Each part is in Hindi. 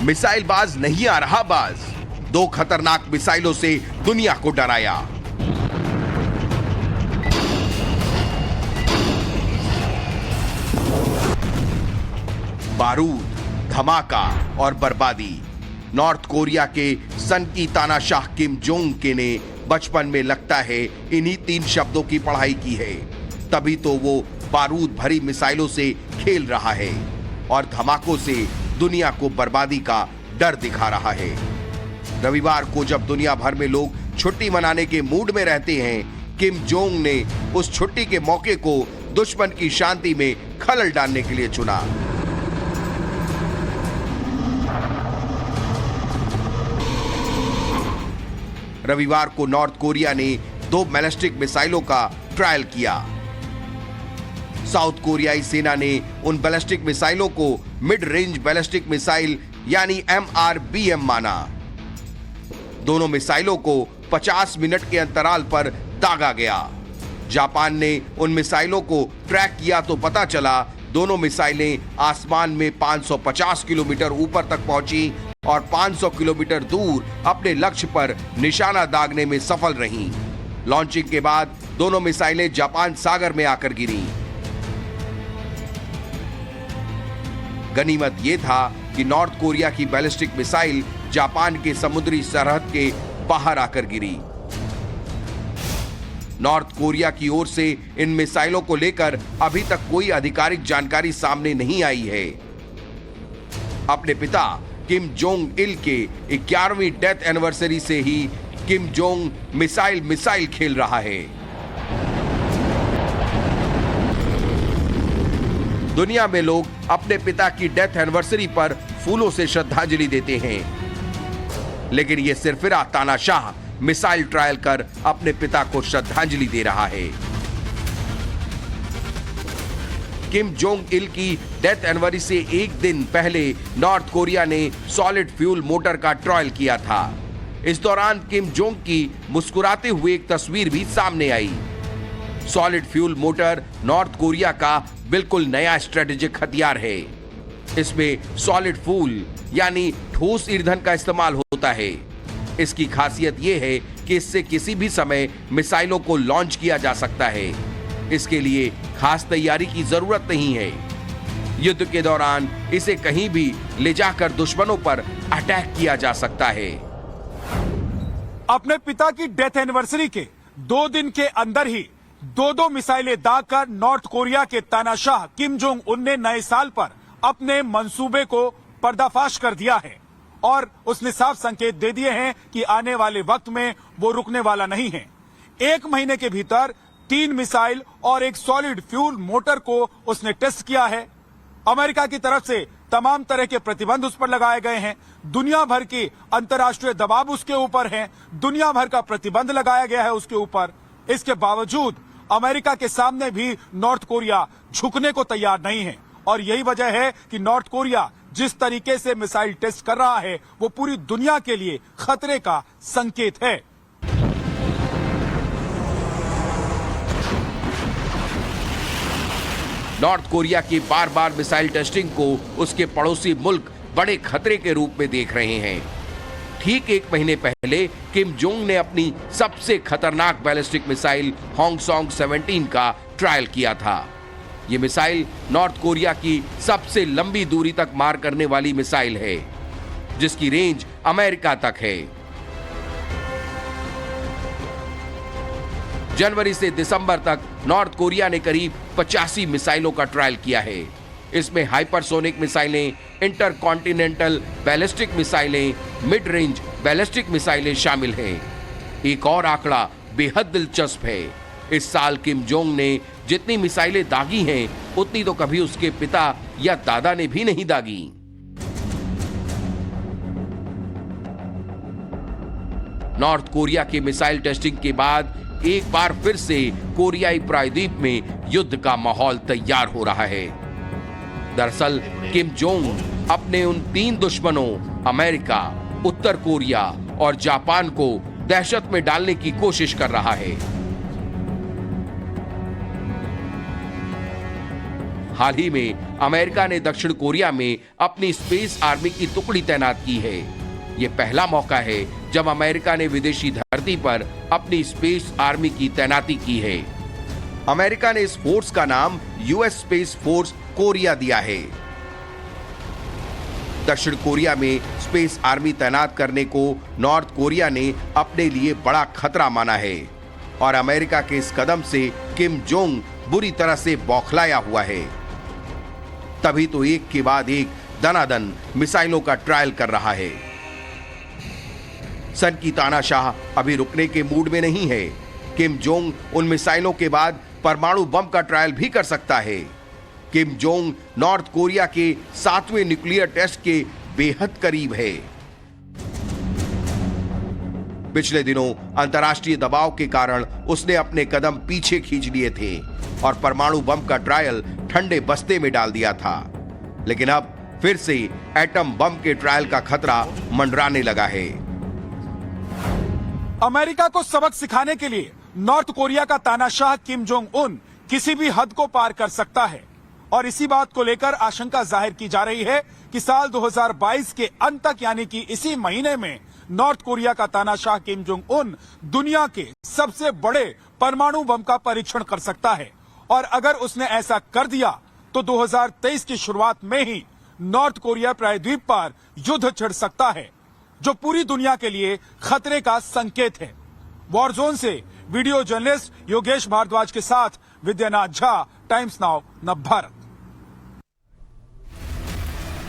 मिसाइलबाज नहीं आ रहा बाज। 2 खतरनाक मिसाइलों से दुनिया को डराया। बारूद, धमाका और बर्बादी। नॉर्थ कोरिया के सन की तानाशाह किम जोंग के ने बचपन में लगता है इन्हीं 3 शब्दों की पढ़ाई की है, तभी तो वो बारूद भरी मिसाइलों से खेल रहा है और धमाकों से दुनिया को बर्बादी का डर दिखा रहा है। रविवार को जब दुनिया भर में लोग छुट्टी मनाने के मूड में रहते हैं, किम जोंग ने उस छुट्टी के मौके को दुश्मन की शांति में खलल डालने के लिए चुना। रविवार को नॉर्थ कोरिया ने 2 बैलिस्टिक मिसाइलों का ट्रायल किया। साउथ कोरियाई सेना ने उन बैलिस्टिक मिसाइलों को मिड रेंज बैलिस्टिक मिसाइल यानी MRBM माना। दोनों मिसाइलों को 50 मिनट के अंतराल पर दागा गया। जापान ने उन मिसाइलों को ट्रैक किया तो पता चला दोनों मिसाइलें आसमान में 550 किलोमीटर ऊपर तक पहुंची और 500 किलोमीटर दूर अपने लक्ष्य पर निशाना दागने में सफल रहीं। लॉन्चिंग के बाद दोनों मिसाइलें जापान सागर में आकर गिरी। गनीमत यह था कि नॉर्थ कोरिया की बैलिस्टिक मिसाइल जापान के समुद्री सरहद के बाहर आकर गिरी। नॉर्थ कोरिया की ओर से इन मिसाइलों को लेकर अभी तक कोई आधिकारिक जानकारी सामने नहीं आई है। अपने पिता किम जोंग इल के 11वीं डेथ एनिवर्सरी से ही किम जोंग मिसाइल खेल रहा है। दुनिया में लोग अपने पिता की डेथ एनिवर्सरी पर फूलों से श्रद्धांजलि देते हैं, लेकिन यह सिरफिरा तानाशाह मिसाइल ट्रायल कर अपने पिता को श्रद्धांजलि दे रहा है। किम जोंग इल की डेथ एनिवर्सरी से एक दिन पहले नॉर्थ कोरिया ने सॉलिड फ्यूल मोटर का ट्रायल किया था। इस दौरान किम जोंग की मुस्कुराते हुए एक तस्वीर भी सामने आई। Solid fuel motor North Korea का बिल्कुल नया स्ट्रेटेजिक हथियार है। इसमें सॉलिड फ्यूल यानी ठोस ईंधन का इस्तेमाल होता है। इसकी खासियत यह है कि इससे किसी भी समय मिसाइलों को लॉन्च किया जा सकता है। इसके लिए खास तैयारी की जरूरत नहीं है। युद्ध के दौरान इसे कहीं भी ले जाकर दुश्मनों पर अटैक किया जा सकता है। अपने पिता की डेथ एनिवर्सरी के 2 दिन के अंदर ही 2 मिसाइलें दागकर नॉर्थ कोरिया के तानाशाह किम जोंग उन ने नए साल पर अपने मंसूबे को पर्दाफाश कर दिया है और उसने साफ संकेत दे दिए हैं कि आने वाले वक्त में वो रुकने वाला नहीं है। 1 महीने के भीतर 3 मिसाइल और एक सॉलिड फ्यूल मोटर को उसने टेस्ट किया है। अमेरिका की तरफ से तमाम तरह के प्रतिबंध उस पर लगाए गए हैं। दुनिया भर की अंतर्राष्ट्रीय दबाव उसके ऊपर है। दुनिया भर का प्रतिबंध लगाया गया है उसके ऊपर। इसके बावजूद अमेरिका के सामने भी नॉर्थ कोरिया झुकने को तैयार नहीं है और यही वजह है कि नॉर्थ कोरिया जिस तरीके से मिसाइल टेस्ट कर रहा है वो पूरी दुनिया के लिए खतरे का संकेत है। नॉर्थ कोरिया की बार-बार मिसाइल टेस्टिंग को उसके पड़ोसी मुल्क बड़े खतरे के रूप में देख रहे हैं। ठीक 1 महीने पहले किम जोंग ने अपनी सबसे खतरनाक बैलिस्टिक मिसाइल होंगसोंग 17 का ट्रायल किया था। यह मिसाइल नॉर्थ कोरिया की सबसे लंबी दूरी तक मार करने वाली मिसाइल है, जिसकी रेंज अमेरिका तक है। जनवरी से दिसंबर तक नॉर्थ कोरिया ने करीब 85 मिसाइलों का ट्रायल किया है। इसमें हाइपरसोनिक मिसाइलें, इंटरकॉन्टिनेंटल बैलिस्टिक मिसाइलें, मिड रेंज बैलिस्टिक मिसाइलें शामिल हैं। एक और आंकड़ा बेहद दिलचस्प है। इस साल किम जोंग ने जितनी मिसाइलें दागी हैं, उतनी तो कभी उसके पिता या दादा ने भी नहीं दागी। नॉर्थ कोरिया के मिसाइल टेस्टिंग के बाद एक बार फिर से कोरियाई प्रायद्वीप में युद्ध का माहौल तैयार हो रहा है। दरअसल किम जोंग अपने उन 3 दुश्मनों अमेरिका, उत्तर कोरिया और जापान को दहशत में डालने की कोशिश कर रहा है। हाल ही में अमेरिका ने दक्षिण कोरिया में अपनी स्पेस आर्मी की टुकड़ी तैनात की है। ये पहला मौका है जब अमेरिका ने विदेशी धरती पर अपनी स्पेस आर्मी की तैनाती की है। अमेरिका ने इस फोर्स का नाम यूएस स्पेस फोर्स कोरिया दिया है। दक्षिण कोरिया में स्पेस आर्मी तैनात करने को नॉर्थ कोरिया ने अपने लिए बड़ा खतरा माना है और अमेरिका के इस कदम से किम जोंग बुरी तरह से बौखलाया हुआ है। तभी तो एक के बाद एक दनादन मिसाइलों का ट्रायल कर रहा है। सन की तानाशाह अभी रुकने के मूड में नहीं है। किम जोंग उन मिसाइलों के बाद परमाणु बम का ट्रायल भी कर सकता है। किम जोंग नॉर्थ कोरिया के 7वें न्यूक्लियर टेस्ट के बेहद करीब है। पिछले दिनों अंतर्राष्ट्रीय दबाव के कारण उसने अपने कदम पीछे खींच लिए थे और परमाणु बम का ट्रायल ठंडे बस्ते में डाल दिया था। लेकिन अब फिर से एटम बम के ट्रायल का खतरा मंडराने लगा है। अमेरिका को सबक सिखाने के लिए नॉर्थ कोरिया का तानाशाह किम जोंग उन किसी भी हद को पार कर सकता है और इसी बात को लेकर आशंका जाहिर की जा रही है कि साल 2022 के अंत तक यानी कि इसी महीने में नॉर्थ कोरिया का तानाशाह किम जोंग उन दुनिया के सबसे बड़े परमाणु बम का परीक्षण कर सकता है और अगर उसने ऐसा कर दिया तो 2023 की शुरुआत में ही नॉर्थ कोरिया प्रायद्वीप पर युद्ध छिड़ सकता है, जो पूरी दुनिया के लिए खतरे का संकेत है। वॉरजोन से वीडियो जर्नलिस्ट योगेश भारद्वाज के साथ Vidyanath Jha, times now Navbharat.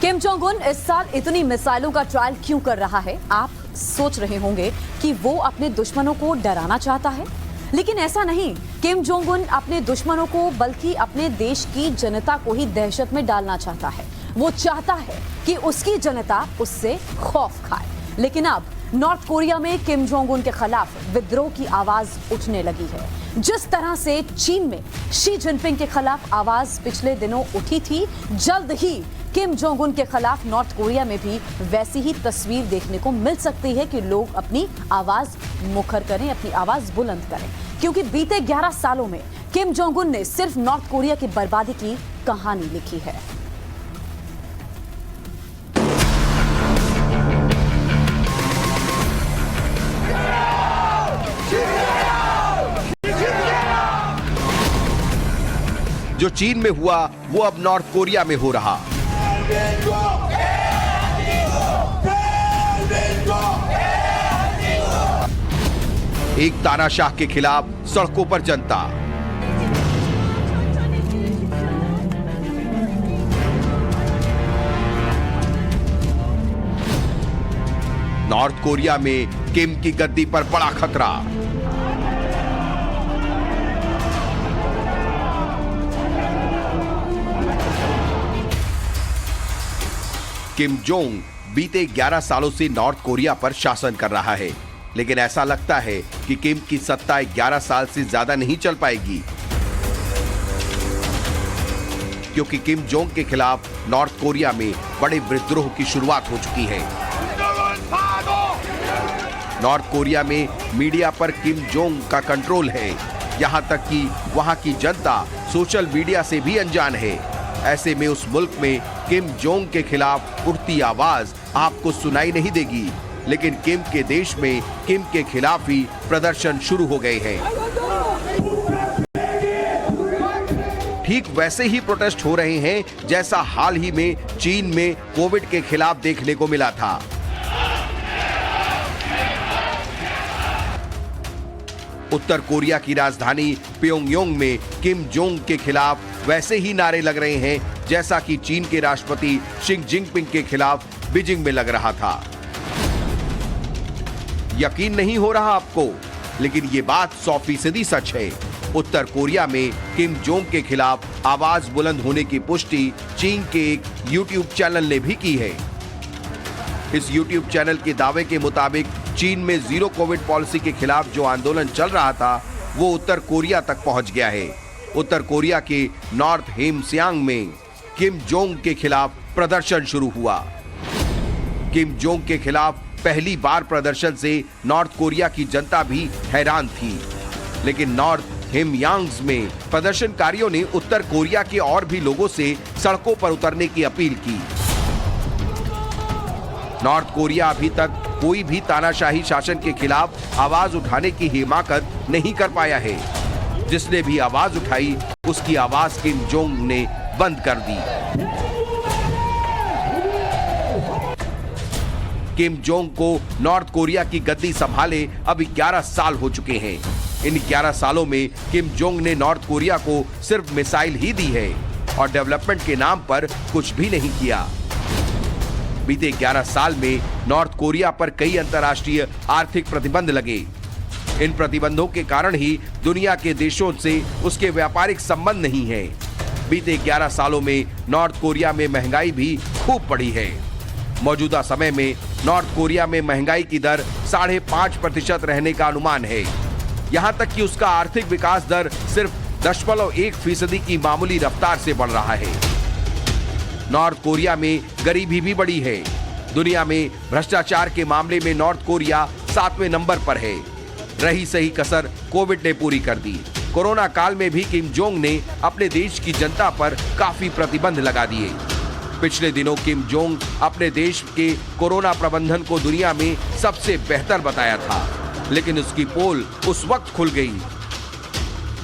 Kim Jong Un इस साल इतनी मिसाइलों का ट्रायल क्यों कर रहा है? आप सोच रहे होंगे कि वो अपने दुश्मनों को डराना चाहता है, लेकिन ऐसा नहीं। किम जोंग उन अपने दुश्मनों को बल्कि अपने देश की जनता को ही दहशत में डालना चाहता है। वो चाहता है कि उसकी जनता उससे खौफ खाए। लेकिन अब नॉर्थ कोरिया में किम जोंग उन के खिलाफ विद्रोह की आवाज उठने लगी है। जिस तरह से चीन में शी जिनपिंग के खिलाफ आवाज पिछले दिनों उठी थी, जल्द ही किम जोंग उन के खिलाफ नॉर्थ कोरिया में भी वैसी ही तस्वीर देखने को मिल सकती है कि लोग अपनी आवाज मुखर करें, अपनी आवाज बुलंद करें, क्योंकि बीते 11 सालों में किम जोंग उन ने सिर्फ नॉर्थ कोरिया की बर्बादी की कहानी लिखी है। जो चीन में हुआ वो अब नॉर्थ कोरिया में हो रहा। एक तानाशाह के खिलाफ सड़कों पर जनता। नॉर्थ कोरिया में किम की गद्दी पर बड़ा खतरा। किम जोंग बीते 11 सालों से नॉर्थ कोरिया पर शासन कर रहा है, लेकिन ऐसा लगता है कि किम की सत्ता 11 साल से ज्यादा नहीं चल पाएगी, क्योंकि किम जोंग के खिलाफ नॉर्थ कोरिया में बड़े विद्रोह की शुरुआत हो चुकी है। नॉर्थ कोरिया में मीडिया पर किम जोंग का कंट्रोल है, यहां तक कि वहां की जनता सोशल मीडिया से भी अनजान है। ऐसे में उस मुल्क में किम जोंग के खिलाफ उठती आवाज आपको सुनाई नहीं देगी, लेकिन किम के देश में किम के खिलाफ ही प्रदर्शन शुरू हो गए हैं। ठीक वैसे ही प्रोटेस्ट हो रहे हैं जैसा हाल ही में चीन में कोविड के खिलाफ देखने को मिला था। उत्तर कोरिया की राजधानी प्योंगयांग में किम जोंग के खिलाफ वैसे ही नारे लग रहे हैं जैसा कि चीन के राष्ट्रपति शी जिनपिंग के खिलाफ बीजिंग में लग रहा था। यकीन नहीं हो रहा आपको, लेकिन ये बात 100% सच है। उत्तर कोरिया में किम जोंग के खिलाफ आवाज बुलंद होने की पुष्टि चीन के एक यूट्यूब चैनल ने भी की है। इस यूट्यूब चैनल के दावे के मुताबिक चीन में जीरो कोविड पॉलिसी के खिलाफ जो आंदोलन चल रहा था वो उत्तर कोरिया तक पहुंच गया है। उत्तर कोरिया के नॉर्थ हेमसियांग में किम जोंग के खिलाफ प्रदर्शन शुरू हुआ। किम जोंग के खिलाफ पहली बार प्रदर्शन से नॉर्थ कोरिया की जनता भी हैरान थी, लेकिन नॉर्थ हिमयांग्स में प्रदर्शनकारियों ने उत्तर कोरिया के और भी लोगों से सड़कों पर उतरने की अपील की। नॉर्थ कोरिया अभी तक कोई भी तानाशाही शासन के खिलाफ आवाज उठाने की हिमाकत नहीं कर पाया है। जिसने भी आवाज उठाई उसकी आवाज किम जोंग ने बंद कर दी। किम जोंग को नॉर्थ कोरिया की गद्दी संभाले अब 11 साल हो चुके हैं। इन 11 सालों में किम जोंग ने नॉर्थ कोरिया को सिर्फ मिसाइल ही दी है और डेवलपमेंट के नाम पर कुछ भी नहीं किया। बीते 11 साल में नॉर्थ कोरिया पर कई अंतर्राष्ट्रीय आर्थिक प्रतिबंध लगे। इन प्रतिबंधों के कारण ही दुनिया के देशों से उसके व्यापारिक संबंध नहीं है। बीते 11 सालों में नॉर्थ कोरिया में महंगाई भी खूब बढ़ी है। मौजूदा समय में नॉर्थ कोरिया में महंगाई की दर 5.5% रहने का अनुमान है। यहां तक कि उसका आर्थिक विकास दर सिर्फ 0.1% की मामूली रफ्तार से बढ़ रहा है। नॉर्थ कोरिया में गरीबी भी बढ़ी है। दुनिया में भ्रष्टाचार के मामले में नॉर्थ कोरिया 7वें नंबर पर है। रही सही कसर कोविड ने पूरी कर दी। कोरोना काल में भी किम जोंग ने अपने देश की जनता पर काफी प्रतिबंध लगा दिए। पिछले दिनों किम जोंग अपने देश के कोरोना प्रबंधन को दुनिया में सबसे बेहतर बताया था, लेकिन उसकी पोल उस वक्त खुल गई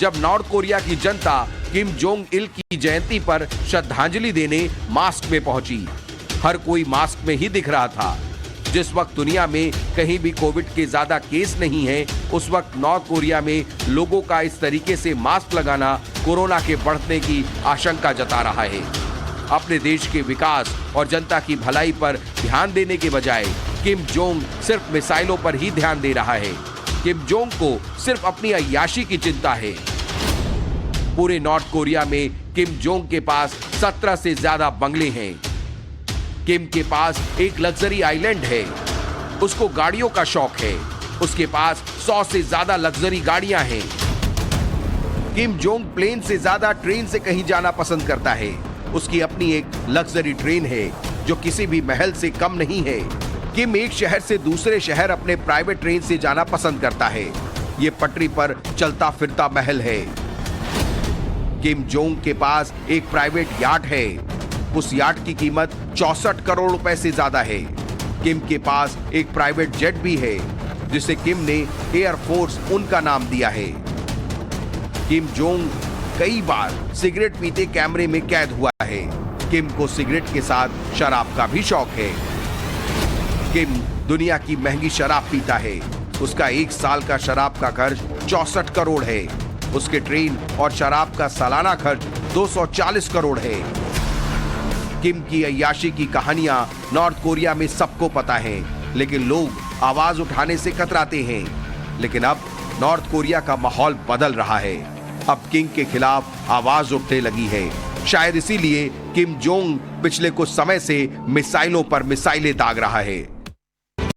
जब नॉर्थ कोरिया की जनता किम जोंग इल की जयंती पर श्रद्धांजलि देने मास्क में पहुंची। हर कोई मास्क में ही दिख रहा था। जिस वक्त दुनिया में कहीं भी कोविड के ज्यादा केस नहीं है, उस वक्त नॉर्थ कोरिया में लोगों का इस तरीके से मास्क लगाना कोरोना के बढ़ने की आशंका जता रहा है। अपने देश के विकास और जनता की भलाई पर ध्यान देने के बजाय किम जोंग सिर्फ मिसाइलों पर ही ध्यान दे रहा है। किम जोंग को सिर्फ अपनी अय्याशी की चिंता है। पूरे नॉर्थ कोरिया में किम जोंग के पास 17 से ज्यादा बंगले हैं। किम के पास एक लग्जरी आइलैंड है। उसको गाड़ियों का शौक है। उसके पास 100 से ज्यादा लग्जरी गाड़ियां हैं। किम जोंग प्लेन से ज्यादा ट्रेन से कहीं जाना पसंद करता है। उसकी अपनी एक लग्जरी ट्रेन है जो किसी भी महल से कम नहीं है। किम एक शहर से दूसरे शहर अपने प्राइवेट ट्रेन से जाना पसंद करता है। ये पटरी पर चलता फिरता महल है। किम जोंग के पास एक प्राइवेट याट है। उस याट की कीमत 64 करोड़ रुपए से ज्यादा है। किम के पास एक प्राइवेट जेट भी है जिसे किम ने एयरफोर्स उनका नाम दिया है। किम जोंग कई बार सिगरेट पीते कैमरे में कैद हुआ है। किम को सिगरेट के साथ शराब का भी शौक है। किम दुनिया की महंगी शराब पीता है। उसका 1 साल का शराब का खर्च 64 करोड़ है। उसके ट्रेन और शराब का सालाना खर्च 240 करोड़ है। किम की अय्याशी की कहानियां नॉर्थ कोरिया में सबको पता है, लेकिन लोग आवाज उठाने से कतराते हैं। लेकिन अब नॉर्थ कोरिया का माहौल बदल रहा है। अब किम के खिलाफ आवाज उठने लगी है। शायद इसीलिए किम जोंग पिछले कुछ समय से मिसाइलों पर मिसाइलें दाग रहा है।